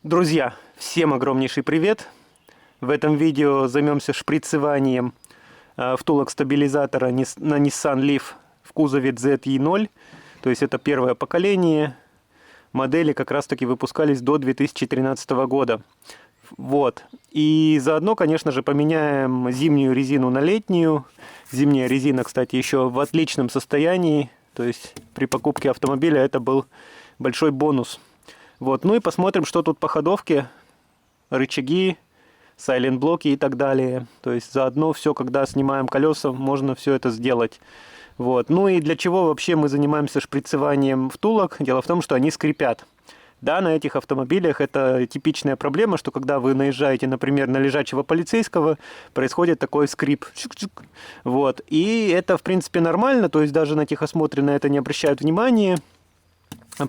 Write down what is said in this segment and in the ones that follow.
Друзья, всем огромнейший привет! В этом видео займемся шприцеванием втулок стабилизатора на Nissan Leaf в кузове ZE0. То есть это первое поколение. Модели как раз таки выпускались до 2013 года. Вот. И заодно, конечно же, поменяем зимнюю резину на летнюю. Зимняя резина, кстати, еще в отличном состоянии. То есть при покупке автомобиля это был большой бонус. Вот. Ну и посмотрим, что тут по ходовке. Рычаги, сайлент-блоки и так далее. То есть заодно все, когда снимаем колеса, можно все это сделать. Вот. Ну и для чего вообще мы занимаемся шприцеванием втулок? Дело в том, что они скрипят. Да, на этих автомобилях это типичная проблема, что когда вы наезжаете, например, на лежачего полицейского, происходит такой скрип. Вот. И это, в принципе, нормально, то есть даже на техосмотре на это не обращают внимания.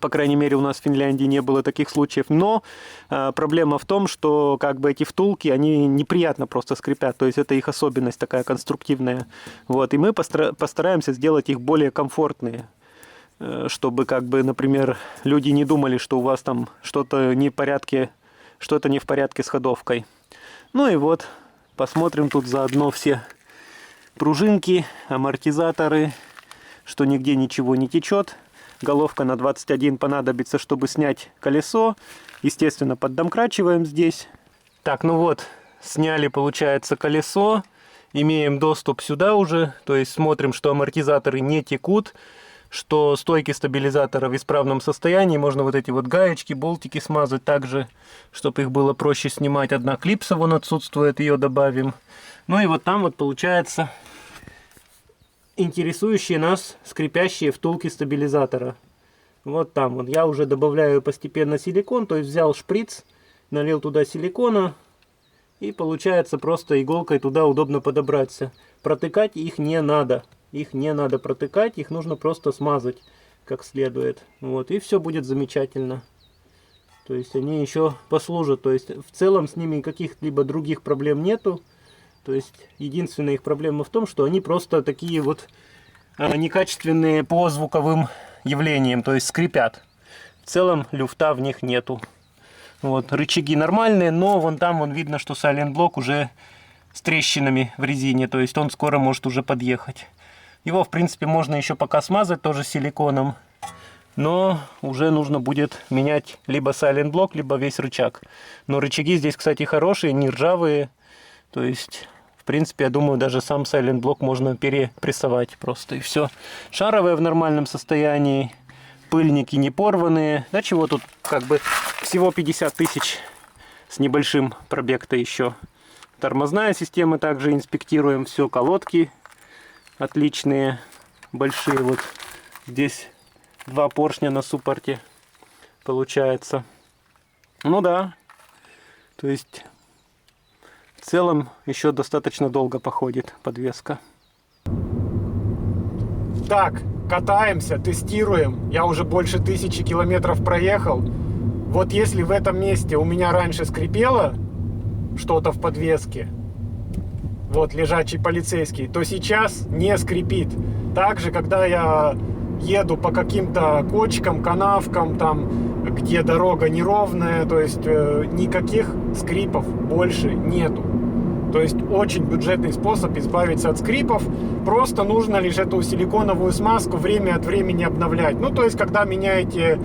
По крайней мере, у нас в Финляндии не было таких случаев. Но проблема в том, что как бы эти втулки, они неприятно просто скрипят. То есть это их особенность такая конструктивная. Вот. И мы постараемся сделать их более комфортные. Чтобы, как бы, например, люди не думали, что у вас там что-то не в порядке с ходовкой. Ну и вот, посмотрим тут заодно все пружинки, амортизаторы, что нигде ничего не течет. Головка на 21 понадобится, чтобы снять колесо. Естественно, поддомкрачиваем здесь. Так, ну вот, сняли, получается, колесо. Имеем доступ сюда уже. То есть смотрим, что амортизаторы не текут, что стойки стабилизатора в исправном состоянии. Можно вот эти вот гаечки, болтики смазать также, чтобы их было проще снимать. Одна клипса вон отсутствует, ее добавим. Ну и вот там вот получается интересующие нас скрипящие втулки стабилизатора. Вот там вот я уже добавляю постепенно силикон, то есть взял шприц, налил туда силикона и получается просто иголкой туда удобно подобраться. Протыкать их не надо. Их не надо протыкать, их нужно просто смазать как следует. Вот, и все будет замечательно. То есть они еще послужат. То есть в целом с ними каких-либо других проблем нету. То есть единственная их проблема в том, что они просто такие вот некачественные по звуковым явлениям, то есть скрипят. В целом люфта в них нету. Вот, рычаги нормальные, но вон там вон видно, что сайлент-блок уже с трещинами в резине, то есть он скоро может уже подъехать. Его, в принципе, можно еще пока смазать тоже силиконом, но уже нужно будет менять либо сайлент-блок, либо весь рычаг. Но рычаги здесь, кстати, хорошие, не ржавые. То есть, в принципе, я думаю, даже сам сайлент-блок можно перепрессовать просто, и все. Шаровые в нормальном состоянии, пыльники не порванные. Да чего тут, как бы, всего 50 тысяч с небольшим пробег-то еще. Тормозная система также инспектируем, все, колодки отличные, большие. Вот здесь два поршня на суппорте получается. Ну да, то есть в целом еще достаточно долго походит подвеска. Так, катаемся, тестируем. Я уже больше 1000 километров проехал. Вот если в этом месте у меня раньше скрипело что-то в подвеске, вот лежачий полицейский, то сейчас не скрипит. Также, когда я еду по каким-то кочкам, канавкам, там, где дорога неровная, то есть никаких скрипов больше нету. То есть очень бюджетный способ избавиться от скрипов. Просто нужно лишь эту силиконовую смазку время от времени обновлять. Ну, то есть, когда меняете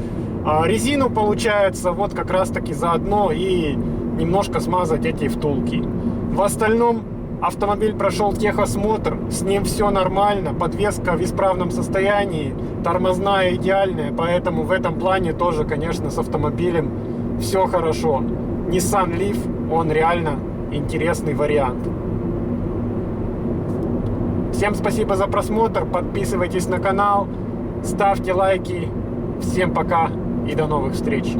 резину, получается, вот как раз таки заодно и немножко смазать эти втулки. В остальном автомобиль прошел техосмотр, с ним все нормально, подвеска в исправном состоянии, тормозная идеальная, поэтому в этом плане тоже, конечно, с автомобилем все хорошо. Nissan Leaf, он реально интересный вариант. Всем спасибо за просмотр, подписывайтесь на канал, ставьте лайки. Всем пока и до новых встреч.